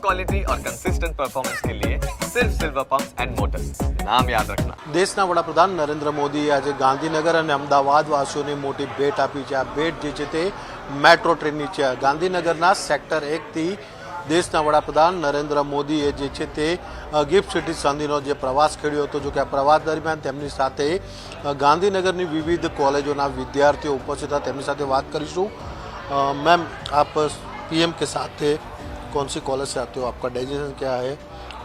Quality और consistent performance के लिए सिर्फ सिल्वर पंप्स एंड मोटर्स, नाम याद रखना। દેશના વડાપ્રધાન નરેન્દ્ર મોદીએ આજે ગાંધીનગર અને અમદાવાદ વાસીઓને મોટી ભેટ આપી છે। આ ભેટ જે છે તે મેટ્રો ટ્રેનની છે। ગાંધીનગરના સેક્ટર 1થી દેશના વડાપ્રધાન નરેન્દ્ર મોદીએ જે છે તે ગિફ્ટ સિટી સંધિનો જે પ્રવાસ ખેડ્યો હતો। જો કે આ પ્રવાસ દરમિયાન તેમની સાથે ગાંધીનગરની વિવિધ કોલેજોના વિદ્યાર્થીઓ ઉપસ્થિત હતા। તેમની સાથે વાત કરીશું। मैम, आप पीएम के साथ थे, कौन सी कॉलेज से आते हो, आपका डेजिग्नेशन क्या है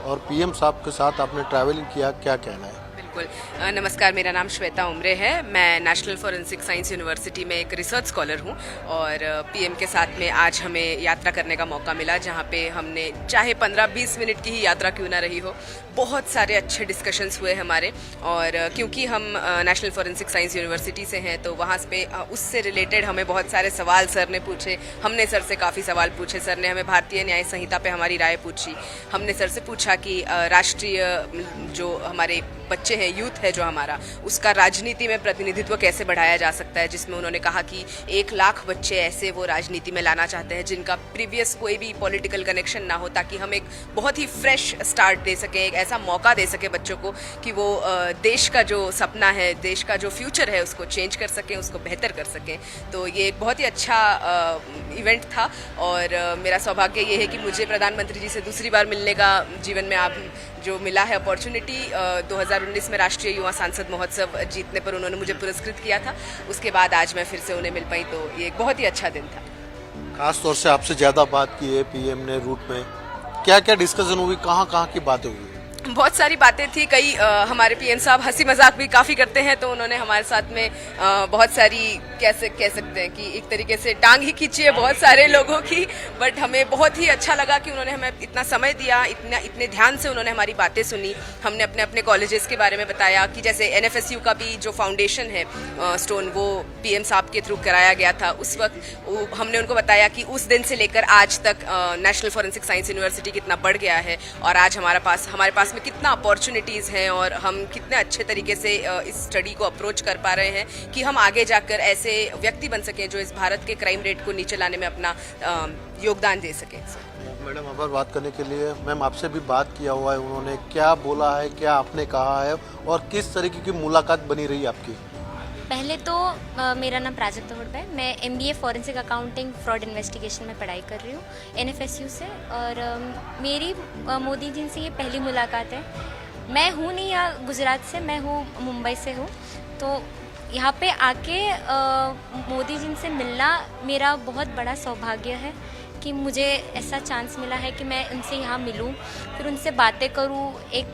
और पीएम साहब के साथ आपने ट्रैवलिंग किया, क्या कहना है? बिल्कुल। नमस्कार, मेरा नाम श्वेता उमरे है। मैं नेशनल फॉरेंसिक साइंस यूनिवर्सिटी में एक रिसर्च स्कॉलर हूँ और पीएम के साथ में आज हमें यात्रा करने का मौका मिला, जहाँ पे हमने चाहे 15-20 मिनट की ही यात्रा क्यों ना रही हो, बहुत सारे अच्छे डिस्कशंस हुए हमारे। और क्योंकि हम नेशनल फॉरेंसिक साइंस यूनिवर्सिटी से हैं तो वहाँ पे उससे रिलेटेड हमें बहुत सारे सवाल सर ने पूछे, हमने सर से काफ़ी सवाल पूछे। सर ने हमें भारतीय न्याय संहिता पे हमारी राय पूछी। हमने सर से पूछा कि राष्ट्रीय जो हमारे बच्चे हैं, यूथ है जो हमारा, उसका राजनीति में प्रतिनिधित्व कैसे बढ़ाया जा सकता है, जिसमें उन्होंने कहा कि 1 लाख बच्चे ऐसे वो राजनीति में लाना चाहते हैं जिनका प्रीवियस कोई भी पॉलिटिकल कनेक्शन ना हो, ताकि हम एक बहुत ही फ्रेश स्टार्ट दे सकें, एक ऐसा मौका दे सकें बच्चों को कि वो देश का जो सपना है, देश का जो फ्यूचर है, उसको चेंज कर सकें, उसको बेहतर कर सकें। तो ये एक बहुत ही अच्छा इवेंट था और मेरा सौभाग्य ये है कि मुझे प्रधानमंत्री जी से दूसरी बार मिलने का जीवन में आप जो मिला है अपॉर्चुनिटी। 2019 में राष्ट्रीय युवा सांसद महोत्सव जीतने पर उन्होंने मुझे पुरस्कृत किया था, उसके बाद आज मैं फिर से उन्हें मिल पाई, तो ये एक बहुत ही अच्छा दिन था। खास तौर से आपसे ज़्यादा बात की है पीएम ने रूट में, क्या क्या डिस्कशन हुई, कहाँ की बातें हुई? बहुत सारी बातें थी। कई हमारे पीएम साहब हंसी मजाक भी काफ़ी करते हैं, तो उन्होंने हमारे साथ में बहुत सारी कैसे कह सकते हैं कि एक तरीके से टांग ही खींची है बहुत सारे लोगों की। बट हमें बहुत ही अच्छा लगा कि उन्होंने हमें इतना समय दिया, इतने ध्यान से उन्होंने हमारी बातें सुनी। हमने अपने अपने कॉलेजेस के बारे में बताया कि जैसे NFSU का भी जो फाउंडेशन है स्टोन, वो पीएम साहब के थ्रू कराया गया था। उस वक्त हमने उनको बताया कि उस दिन से लेकर आज तक नेशनल फॉरेंसिक साइंस यूनिवर्सिटी कितना बढ़ गया है और आज हमारे पास में कितना अपॉर्चुनिटीज़ हैं और हम कितने अच्छे तरीके से इस स्टडी को अप्रोच कर पा रहे हैं कि हम आगे जाकर ऐसे व्यक्ति बन सकें जो इस भारत के क्राइम रेट को नीचे लाने में अपना योगदान दे सकें। मैडम, अब बात करने के लिए मैम आपसे भी बात किया हुआ है, उन्होंने क्या बोला है, क्या आपने कहा है और किस तरीके की मुलाकात बनी रही आपकी? पहले तो मेरा नाम प्राजक्ता हुड्डा है। मैं MBA forensic accounting fraud investigation में पढ़ाई कर रही हूँ NFSU से और मेरी मोदी जी से ये पहली मुलाकात है। मैं हूँ नहीं यहाँ गुजरात से, मैं हूँ मुंबई से हूँ, तो यहाँ पे आके मोदी जी से मिलना मेरा बहुत बड़ा सौभाग्य है कि मुझे ऐसा चांस मिला है कि मैं उनसे यहाँ मिलूँ, फिर उनसे बातें करूँ। एक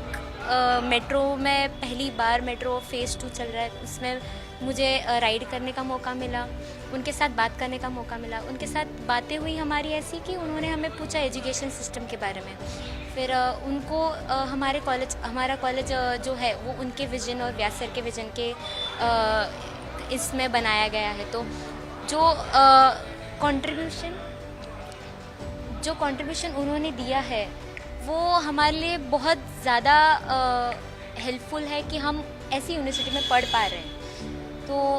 मेट्रो में पहली बार मेट्रो फेज़ 2 चल रहा है, उसमें मुझे राइड करने का मौका मिला, उनके साथ बात करने का मौका मिला। उनके साथ बातें हुई हमारी ऐसी कि उन्होंने हमें पूछा एजुकेशन सिस्टम के बारे में। फिर उनको हमारा कॉलेज जो है वो उनके विजन और व्यास सर के विजन के इसमें बनाया गया है। तो जो कंट्रीब्यूशन उन्होंने दिया है वो हमारे लिए बहुत ज़्यादा हेल्पफुल है कि हम ऐसी यूनिवर्सिटी में पढ़ पा रहे हैं। तो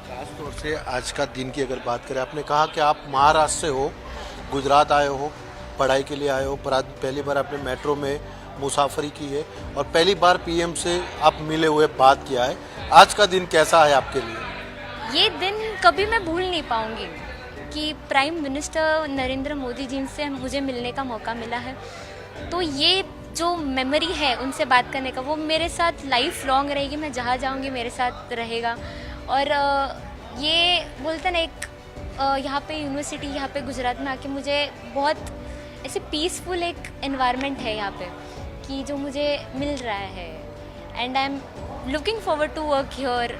खास तौर से आज का दिन की अगर बात करें, आपने कहा कि आप महाराष्ट्र से हो, गुजरात आए हो, पढ़ाई के लिए आए हो, पर आज पहली बार आपने मेट्रो में मुसाफरी की है और पहली बार पीएम से आप मिले हुए बात किया है। आज का दिन कैसा है आपके लिए? ये दिन कभी मैं भूल नहीं पाऊंगी कि प्राइम मिनिस्टर नरेंद्र मोदी जी से मुझे मिलने का मौका मिला है। तो ये जो मेमोरी है उनसे बात करने का, वो मेरे साथ लाइफ लॉन्ग रहेगी। मैं जहाँ जाऊँगी मेरे साथ रहेगा। और ये बोलते ना एक यहाँ पे यूनिवर्सिटी, यहाँ पे गुजरात में आके मुझे बहुत ऐसे पीसफुल एक एनवायरनमेंट है यहाँ पे कि जो मुझे मिल रहा है। And I am looking forward to work here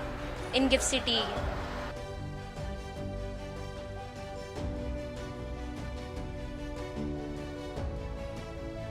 in GIFT city.